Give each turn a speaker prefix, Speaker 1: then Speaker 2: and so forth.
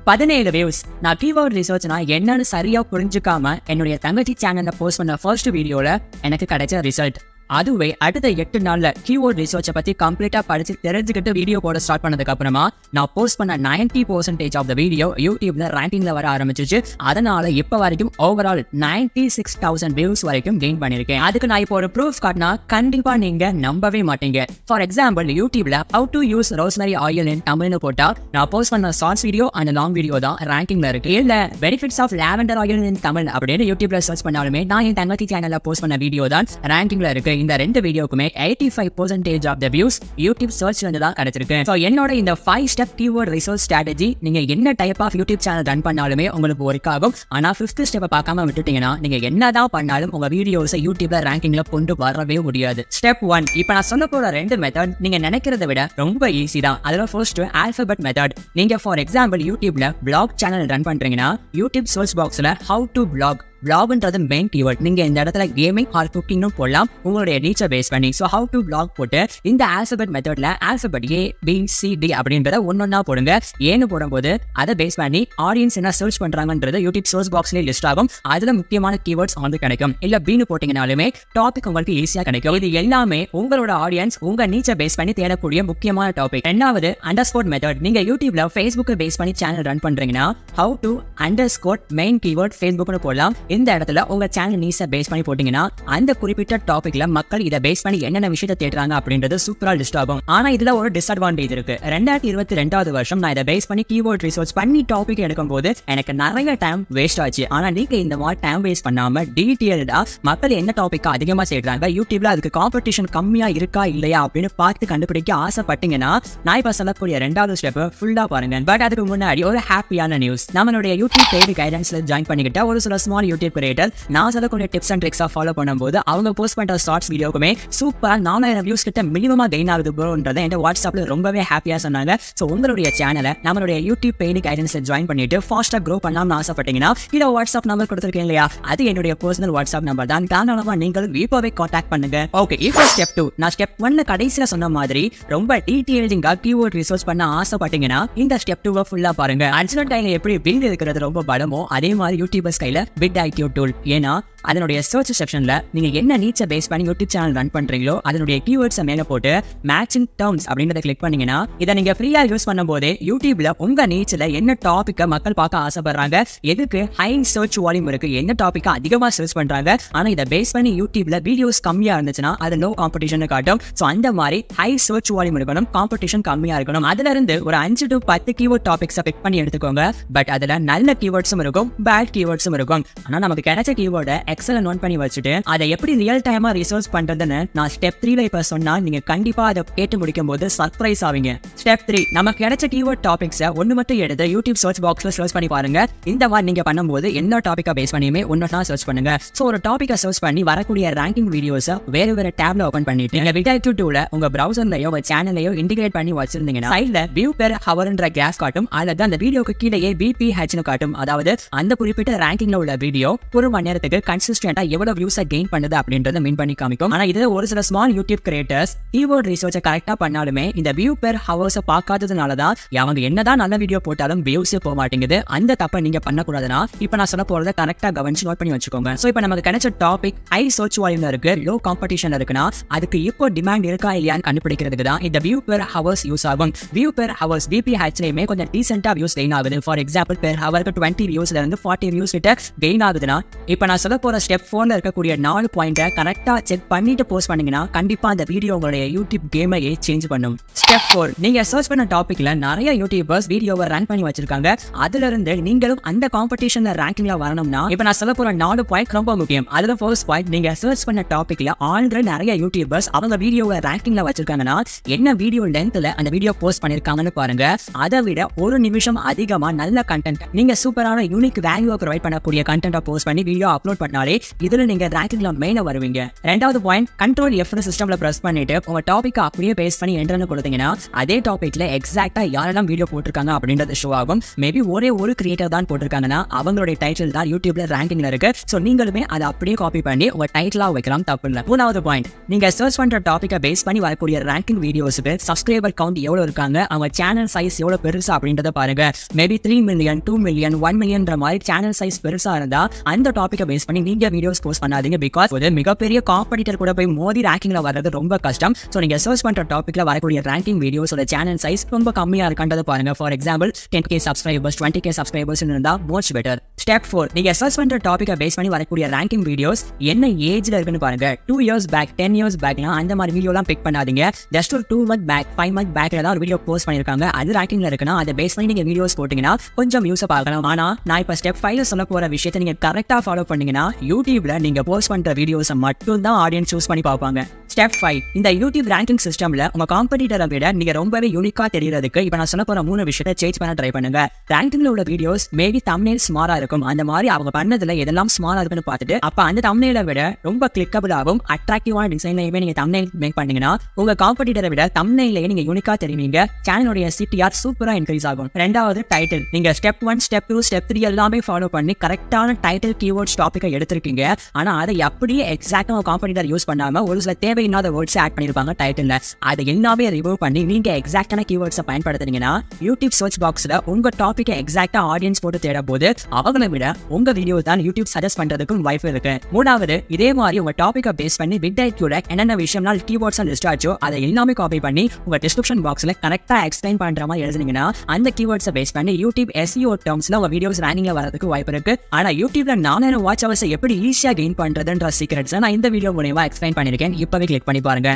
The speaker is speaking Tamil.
Speaker 1: 17 வியூஸ். நான் கீவேர்ட் ரிசர்ச்னா என்னன்னு சரியா புரிஞ்சுக்காம என்னுடைய தங்கச்சி சேனல்ல போஸ்ட் பண்ண ஃபர்ஸ்ட் வீடியோல எனக்கு கிடைச்ச ரிசல்ட். அதுவே அடுத்த 8 நாள்ல கீவேர்ட் ரிசர்ச்சை பத்தி கம்ப்ளீட்டா படிச்சு தெரிஞ்சுக்கிட்டு வீடியோ போட ஸ்டார்ட் பண்ணதுக்கு அப்புறமா நான் போஸ்ட் பண்ண 90% ஆஃப் த வீடியோ யூடியூப்ல ரேங்கிங்ல வர ஆரம்பிச்சிச்சு. அதனால இப்ப வரைக்கும் ஓவரால் 96,000 வியூஸ் வரைக்கும் கெயின் பண்ணிருக்கேன். அதுக்கு நான் இப்போ ஒரு ப்ரூஃப் காட்டினா கண்டிப்பா நீங்க நம்பவே மாட்டீங்க. ஃபார் எக்ஸாம்பிள், யூடியூப்ல how to use rosemary oil in தமிழ்னு போட்டா நான் போஸ்ட் பண்ண shorts video and long video தான் ரேங்கிங்ல இருக்கு. இல்ல benefits of lavender oil in Tamil அப்படின்னு யூடியூப்ல சர்ச் பண்ணாலுமே நான் என் தங்கச்சி சேனல்ல போஸ்ட் பண்ண வீடியோ தான் ரேங்கிங்ல இருக்கு. இந்த ரெண்டு வீடியோக்குமே 85% ஆஃப் த வியூஸ் யூடியூப் சர்ச்ல இருந்து தான் கிடைச்சிருக்கு. சோ என்னோட இந்த 5 ஸ்டெப் கீவேர்ட் ரிசர்ச் ஸ்ட்ராட்டஜி நீங்க என்ன type of YouTube channel run பண்ணாலுமே உங்களுக்கு ஒர்க் ஆகும். ஆனா 5th ஸ்டெப்பை பார்க்காம விட்டுட்டீங்கன்னா நீங்க என்னதான் பண்ணாலும் உங்க வீடியோஸை யூடியூப்ல ரேங்கிங்ல கொண்டு வரவே முடியாது. ஸ்டெப் 1. இப்போ நான் சொல்ல போற 2 மெத்தட் நீங்க நினைக்கிறத விட ரொம்ப ஈஸி தான். அதுல ஃபர்ஸ்ட் ஆல்பபெட் மெத்தட். நீங்க ஃபார் எக்ஸாம்பிள் யூடியூப்ல பிளாக் சேனல் ரன் பண்றீங்கன்னா யூடியூப் சர்ச் பாக்ஸ்ல ஹவு டு பிளாக் vlogன்றது மெயின் கீவேர்ட். நீங்க இந்த இடத்துல கேமிங் ஆர் குக்கிங்னு போடலாம் உங்களுடைய ரீச்சை பேஸ் பண்ணி. ஸோ ஹவு டு vlog போட்டு இந்த ஆல்பபெட் மெத்தட்ல ஆல்பபெட் ABCD அப்படின்றத ஒன்னொன்னா போடுங்க. ஏன்னு போடும்போது அதை பேஸ் பண்ணி ஆடியன்ஸ் என்ன சர்ச் பண்றாங்கன்றது யூடியூப் சர்ச் பாக்ஸ்லேயே லிஸ்ட் ஆகும். அதுல முக்கியமான கீவேர்ட்ஸ் வந்து கிடைக்கும். இல்ல பீனு போட்டீங்கனாலுமே டாபிக் உங்களுக்கு ஈஸியா கிடைக்கும். இது எல்லாமே உங்களோட ஆடியன்ஸ் உங்க நீச்சை பேஸ் பண்ணி தேடக்கூடிய முக்கியமான டாபிக். ரெண்டாவது அண்டர்ஸ்கோர் மெத்தட். நீங்க யூடியூப்ல ஃபேஸ்புக்கை பேஸ் பண்ணி சேனல் ரன் பண்றீங்கன்னா how to underscore main keyword ஃபேஸ்புக்னு போடலாம். இந்த இடத்துல உங்க சேனல் நீஸை பேஸ் பண்ணி போட்டீங்கன்னா அந்த குறிப்பிட்ட டாபிக்ல மக்கள் இதை பேஸ் பண்ணி என்னென்ன விஷயத்தை தேடுறாங்க அப்படின்றது சூப்பரா லிஸ்ட் ஆகும். ஆனா இதுல ஒரு டிஸ்அட்வான்டேஜ் இருக்கு. 2022 வருஷம் நான் இதை பேஸ் பண்ணி கீவேர்ட் ரிசர்ச் பண்ணி டாபிக் எடுக்கும் போது எனக்கு நிறைய டைம் வேஸ்ட் ஆச்சு. ஆனா நீங்க இந்த மாதிரி டைம் வேஸ்ட் பண்ணாம டீடைல்டா மக்கள் என்ன டாபிக் அதிகமா தேடுறாங்க, யூடியூப்ல அதுக்கு காம்படிஷன் கம்மியா இருக்கா இல்லையா அப்படின்னு பார்த்து கண்டுபிடிக்க ஆசைப்பட்டீங்கன்னா நான் இப்ப சொல்லக்கூடிய 2வது ஸ்டெப் ஃபுல்லா பாருங்க. பட் அதுக்கு முன்னாடி ஒரு ஹாப்பியான நியூஸ். நம்மளுடைய யூடியூப் பெய்டு கைடன்ஸ்ல ஜாயின் பண்ணிக்கிட்ட ஒரு சில ஸ்மால் யூடியூப் கிரியேட்டர் நான் சொல்லக்கூடிய டிப்ஸ் அண்ட் ட்ரிக்ஸா ஃபாலோ பண்ணும்போது அவங்க போஸ்ட் பண்ற ஷார்ட்ஸ் வீடியோக்குமே சூப்பரா 4000 வியூஸ் கிட்ட மினிமமா கெயின் ஆகுது ப்ரோன்றதை என் வாட்ஸ்அப்ல ரொம்பவே ஹாப்பியா சொன்னாங்க. ஸோ உங்களுடைய சேனலை நம்மளுடைய யூடியூப் பெய்டு கைடன்ஸ்ல ஜாயின் பண்ணிட்டு ஃபாஸ்டா க்ரோ பண்ணலாம்னு ஆசைப்பட்டீங்கன்னா இதை வாட்ஸ்அப் நம்பர் கொடுத்துருக்கேன் இல்லையா, அது என்னுடைய பர்சனல் வாட்ஸ்அப் நம்பர் தான். தாராளமா நீங்கள் இப்போவே கான்டாக்ட் பண்ணுங்க. ஓகே, இப்போ ஸ்டெப் 2. நான் ஸ்டெப் 1 கடைசியில சொன்ன மாதிரி ரொம்ப டீடைலிங்கா கீவேர்ட் ரிசர்ச் பண்ண ஆசைப்பட்டீங்கன்னா இந்த ஸ்டெப் 2 ஃபுல்லா பாருங்க. அர்ஜுனன் கையில எப்படி பில் இருக்கிறது ரொம்ப பலமோ அதே மாதிரி யூடியூபர்ஸ் கையில பிட் IQ டூல். ஏன்னா அதனுடைய சர்ச் செக்ஷன்ல நீங்க என்ன நீச்சை பேஸ் பண்ணி யூடியூப் சேனல் ரன் பண்றீங்களோ அதனுடைய கீவேர்ட்ஸை மேல போட்டு மேட்சிங் டர்ம்ஸ் அப்படின்றத கிளிக் பண்ணீங்கன்னா இதை நீங்க ஃப்ரீயா யூஸ் பண்ணும்போது யூடியூப்ல உங்க நீச்சில் என்ன டாபிக்கை மக்கள் பார்க்க ஆசைப்படுறாங்க, எதுக்கு ஹை சர்ச் வால்யூம் இருக்கு, என்ன டாபிக்கை அதிகமா சர்ச் பண்றாங்க, ஆனா இதை பேஸ் பண்ணி யூடியூப்ல வீடியோஸ் கம்மியா இருந்துச்சுன்னா அது லோ காம்படிஷன் காட்டும். ஸோ அந்த மாதிரி ஹை சர்ச் வால்யூம் இருக்கணும், காம்படிஷன் கம்மியா இருக்கணும். அதுல இருந்து ஒரு 5 to 10 கீவேர்ட் டாபிக்ஸை பிக் பண்ணி எடுத்துக்கோங்க. பட் அதுல நல்ல கீவேர்ட்ஸும் இருக்கும், பேட் கீவேர்ட்ஸும் இருக்கும். ஆனா நமக்கு கிடைச்ச கீவேர்டை எக்ஸலை நோட் பண்ணி வச்சுட்டு அதை எப்படி ரியல் டைமா ரிசர்ச் பண்றதுன்னு நான் ஸ்டெப் 3ல இப்ப சொன்னா நீங்க கண்டிப்பா அதை கேட்டு முடிக்கும் போது சர்ப்ரைஸ் ஆவீங்க. ஸ்டெப் 3. நமக்கு கிடைச்ச கீவேர்ட் டாபிக்ஸை ஒன்னு மட்டும் எடுத்து யூடியூப் சர்ச் பாக்ஸ்ல சர்ச் பண்ணி பாருங்க. இந்த மாதிரி நீங்க பண்ணும்போது எல்லா டாபிக்கை பேஸ் பண்ணியுமே ஒன்னொன்னா சர்ச் பண்ணுங்க. ஸோ ஒரு டாபிக்கை சர்ச் பண்ணி வரக்கூடிய ரேங்கிங் வீடியோஸை வேற டேப்ல ஓபன் பண்ணிட்டு இந்த விட் டூல உங்க பிரவுசர்லயோ உங்க சேனலையோ இன்டிகிரேட் பண்ணி வச்சிருந்தீங்கன்னா சைட்ல வியூ பெர் ஹவர்ன்ற கிராஃப் காட்டும். அல்லது அந்த வீடியோக்கு கீழே BPHன்னு காட்டும். அதாவது அந்த குறிப்பிட்ட ரேங்கிங்ல உள்ள வீடியோ ஒரு மணி நேரத்துக்கு கன்சிஸ்டன்டா எவ்வளவு வியூஸை கெயின் பண்ணுது அப்படின்றத மீன் பண்ணி காமிக்கும். ஆனா இது ஒரு சில ஸ்மால் யூடியூப் கிரியேட்டர்ஸ் கீவேர்ட் ரிசர்ச்சை கரெக்டா பண்ணாலுமே இந்த வியூ பெர் ஹவர்ஸை பார்க்காததுனால தான் அவங்க என்னதான் நல்ல வீடியோ போட்டாலும் வியூஸே போக மாட்டேங்குது. அந்த தப்பை நீங்க பண்ணக்கூடாதுன்னா இப்ப நான் சொல்ல போறதை கரெக்டா கவனிச்சு நோட் பண்ணி வச்சுக்கோங்க. சோ இப்போ நமக்கு கிடைச்ச டாபிக் ஹை சர்ச் வால்யூம்ல இருக்கு, லோ காம்படிஷன் இருக்குன்னா அதுக்கு இப்போ டிமாண்ட் இருக்கா இல்லையான்னு கண்டுபிடிக்கிறதுக்கு தான் இந்த வியூ பெர் ஹவர்ஸ் யூஸ் ஆகும். வியூ பெர் ஹவர்ஸ் BPHலயுமே கொஞ்சம் டீசென்ட்டா வியூஸ் கெயின் ஆகுது. ஃபார் எக்ஸாம்பிள் பெர் ஹவருக்கு 20 வியூஸ்ல இருந்து 40 வியூஸ் கிட்ட கெயின் ஆகுதுன்னா இப்போ நான் சொல்ல போற ஸ்டெப் 4ல இருக்கக்கூடிய 4 பாயிண்ட்டை கரெக்டா செக் பண்ணிட்டு போஸ்ட் பண்ணீங்கன்னா கண்டிப்பா அந்த வீடியோ உங்களுடைய யூடியூப் கேமையே சேஞ்ச் பண்ணும். ஸ்டெப் 4. நீங்க சர்ச் பண்ண டாபிக்ல நிறைய யூடியூபர்ஸ் வீடியோவை ரன் பண்ணி வச்சிருக்காங்க. அதுல இருந்து நீங்களும் அந்த காம்படிஷன்ல ரேங்கிங்ல வரணும்னா இப்போ நான் சொல்ல போற 4 பாயிண்ட் ரொம்ப முக்கியம். அதுல ஃபர்ஸ்ட் பாயிண்ட், நீங்க சர்ச் பண்ண டாபிக்ல ஆல்ரெடி நிறைய யூடியூபர்ஸ் அவங்க வீடியோவை ரேங்கிங்ல வச்சிருக்காங்கன்னா என்ன வீடியோ லென்த்ல அந்த வீடியோ போஸ்ட் பண்ணிருக்காங்கன்னு பாருங்க. அதை விட 1 நிமிஷம் அதிகமா நல்ல கண்டென்ட், நீங்க சூப்பரான யூனிக் வேல்யூ ப்ரொவைட் பண்ணக்கூடிய கண்டென்ட் போஸ்ட் பண்ணி வீடியோ அப்லோட் பண்ணாலே இதுல நீங்க ரேங்கிங்ல மெயினா வருவீங்க. ரெண்டாவது பாயிண்ட், கண்ட்ரோல் F சிஸ்டம்ல பிரஸ் பண்ணிட்டு உங்க டாபிக் அப்படியே பேஸ்ட் பண்ணி என்டர்னு கொடுத்தீங்கன்னா அதே டாபிக்ல எக்ஸாக்டா யாரெல்லாம் வீடியோ போட்டிருக்காங்க அப்படின்றது ஷோ ஆகும். மேபி ஒரே ஒரு கிரியேட்டர் தான் போட்டிருக்காங்கன்னா அவங்களுடைய டைட்டில் தான் யூடியூப்ல ரேங்கிங்ல இருக்கு. ஸோ நீங்களுமே அதை அப்படியே காப்பி பண்ணி உங்க டைட்டிலா வைக்கலாம், தப்பு இல்லை. மூணாவது பாயிண்ட், நீங்க சர்ச் பண்ற டாபிக்கை பேஸ் பண்ணி வரக்கூடிய ரேங்கிங் வீடியோஸுக்கு சப்ஸ்கிரைபர் கவுண்ட் எவ்வளவு இருக்காங்க, அவங்க சேனல் சைஸ் எவ்வளவு பெருசா அப்படின்றத பாருங்க. மேபி 3 மில்லியன் 2 மில்லியன் 1 மில்லியன்ற மாதிரி சேனல் சைஸ் பெருசா இருந்தா அந்த டாபிக்கை பேஸ் பண்ணி நீங்க வீடியோஸ் போஸ்ட் பண்ணாதீங்க. பிகாஸ் ஒரு மிகப்பெரிய காம்படிட்டர் கூட போய் மோதி ரேங்கிங்ல வர்றது ரொம்ப கஷ்டம். ஸோ நீங்க சர்ச் பண்ற டாபிக்ல வரக்கூடிய ரேங்கிங் வீடியோஸோட சேனல் சைஸ் ரொம்ப கம்மியா இருக்கான்றத பாருங்க. For example 10K subscribers 20K subscribers இருந்தா மோஸ்ட் பெட்டர். ஸ்டெப் 4, நீங்க சர்ச் பண்ற டாபிக்கை பேஸ் பண்ணி வரக்கூடிய ரேங்கிங் வீடியோஸ் என்ன ஏஜ்ல இருக்குன்னு பாருங்க. 2 இயர்ஸ் பேக் 10 இயர்ஸ் பேக்லாம் அந்த மாதிரி வீடியோலாம் பிக் பண்ணாதீங்க. ஜஸ்ட் ஒரு 2 மந்த் பேக் 5 மந்த் பேக்ல தான் ஒரு வீடியோ போஸ்ட் பண்ணிருக்காங்க, அது ரேங்கிங்ல இருக்குன்னா அதை பேஸ் பண்ணி நீங்க வீடியோஸ் போட்டீங்கன்னா கொஞ்சம் யூஸ் பார்க்கலாம். ஆனா நான் இப்ப ஸ்டெப் 5ல சொல்ல போற விஷயத்தை நீங்க கரெக்டா ஃபாலோ பண்ணீங்கன்னா யூடியூப்ல நீங்க போஸ்ட் பண்ற வீடியோஸை மட்டும் தான் ஆடியன்ஸ் சூஸ் பண்ணி பார்ப்பாங்க. ஸ்டெப் 5, இந்த யூடியூப் ரேங்கிங் சிஸ்டம்ல உங்க காம்படிட்டரை விட நீங்க ரொம்பவே யூனிக்கா தெரியறதுக்கு இப்ப நான் சொல்ல போற 3 விஷயத்தை சேஞ்ச் பண்ண ட்ரை பண்ணுங்க. ரேங்கிங்ல உள்ள வீடியோஸ் மேபி தம்ப்நெயில் ஸ்மாலா இருக்கும், அந்த மாதிரி அவங்க பண்ணதுல எதெல்லாம் ஸ்மாலா இருக்குன்னு பார்த்துட்டு அப்ப அந்த தம்ப்நெயிலை விட ரொம்ப கிளிக்கபிள் ஆகும் அட்ராக்டிவான டிசைன்லயுமே நீங்க தம்ப்நெயில் மேக் பண்ணீங்கன்னா உங்க காம்படிட்டரை விட தம்ப்நெயிலே நீங்க யூனிக்கா தெரிவிங்க. சேனலுடைய சிடிஆர் சூப்பரா இன்க்ரீஸ் ஆகும். ரெண்டாவது டைட்டில், நீங்க ஸ்டெப் 1 ஸ்டெப் 2 ஸ்டெப் 3 எல்லாமே ஃபாலோ பண்ணி கரெக்டான டைட்டில் கீவேர்ட்ஸ் டாபிக்கை எடுத்திருக்கீங்க. ஆனா அதை அப்படியே எக்ஸாக்டா காம்படிட்டர் யூஸ் பண்ணாம ஒரு சில தேவையில்லாத வேர்ட்ஸ் ஆட் பண்ணிருப்பாங்க டைட்டில்ல. அதை எல்லாமே ரிமூவ் பண்ணி நீங்க எக்ஸாக்டான கீவேர்ட்ஸை பயன்படுத்துனீங்கன்னா யூடியூப் சர்ச் பாக்ஸ்ல உங்க டாபிக்கை எக்ஸாக்டா ஆடியன்ஸ் போட்டு தேடும் போது அவங்களை விட உங்க வீடியோ தான் யூடியூப் சஜஸ்ட் பண்றதுக்கும் வாய்ப்பு இருக்கு. மூணாவது, இதே மாதிரி உங்க டாபிக்கை பேஸ் பண்ணி விட்ஐக்யூல என்னென்ன விஷயம்னா கீவேர்ட்ஸ் லிஸ்ட் ஆச்சோ அதை எல்லாமே காப்பி பண்ணி உங்க டிஸ்கிரிப்ஷன் பாக்ஸ்ல கரெக்டா எக்ஸ்பிளைன் பண்ற மாதிரி எழுதுனீங்கன்னா அந்த கீவேர்ட்ஸை பேஸ் பண்ணி யூடியூப் SEO டர்ம்ஸ்ல உங்க வீடியோஸ் ரேங்கிங்ல வரதுக்கு வாய்ப்பு இருக்கு. ஆனா யூடியூப்ல 4000 வாட்ச் ஹவர்ஸ் எப்படி ஈஸியா கெயின் பண்றதுன்ற சீக்ரெட்ஸ் நான் இந்த வீடியோ மூலமா எக்ஸ்பிளைன் பண்ணிருக்கேன். இப்பவே கிளிக் பண்ணி பாருங்க.